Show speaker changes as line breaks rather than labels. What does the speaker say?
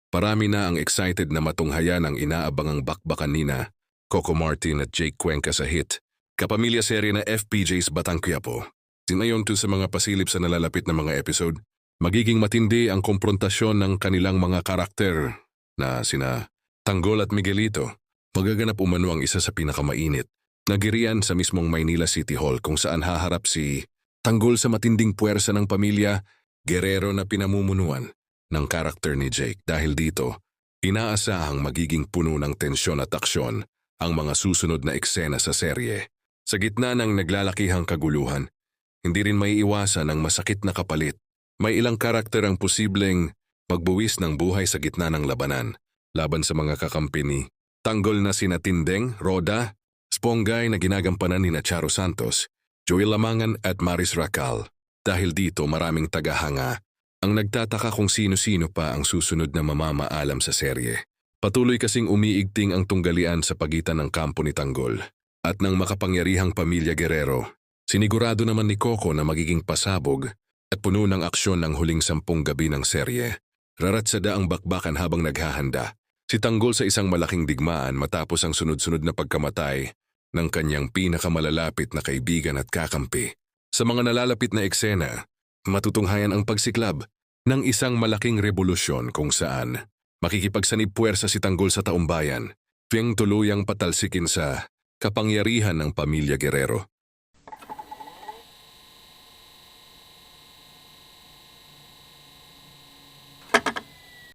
Parami na ang excited na matunghayan ang inaabangang bakbakan nina Coco Martin at Jake Cuenca sa hit, kapamilya serye na FPJ's Batang Quiapo. Sinayon to sa mga pasilip sa nalalapit na mga episode, magiging matindi ang komprontasyon ng kanilang mga karakter na sina Tanggol at Miguelito. Magaganap umano ang isa sa pinakamainit na girian sa mismong Maynila City Hall kung saan haharap si Tanggol sa matinding puwersa ng pamilya Guerrero na pinamumunuan ng karakter ni Jake. Dahil dito, inaasahang magiging puno ng tensyon at aksyon ang mga susunod na eksena sa serye. Sa gitna ng naglalakihang kaguluhan, hindi rin maiiwasan ang masakit na kapalit. May ilang karakter ang posibleng magbuwis ng buhay sa gitna ng labanan laban sa mga kakampi ni Tanggol na sina Tindeng, Roda, Spongay na ginagampanan ni Charo Santos, Joel Lamangan at Maris Racal. Dahil dito maraming tagahanga ang nagtataka kung sino-sino pa ang susunod na mamamaalam sa serye. Patuloy kasing umiigting ang tunggalian sa pagitan ng kampo ni Tanggol at ng makapangyarihang pamilya Guerrero. Sinigurado naman ni Coco na magiging pasabog at puno ng aksyon ng huling 10 gabi ng serye. Raratsada ang bakbakan habang naghahanda si Tanggol sa isang malaking digmaan matapos ang sunod-sunod na pagkamatay ng kanyang pinakamalalapit na kaibigan at kakampi. Sa mga nalalapit na eksena, matutunghayan ang pagsiklab ng isang malaking revolusyon kung saan makikipagsanib puwersa si Tanggol sa taumbayan, tuyang tuluyang patalsikin sa kapangyarihan ng pamilya Guerrero.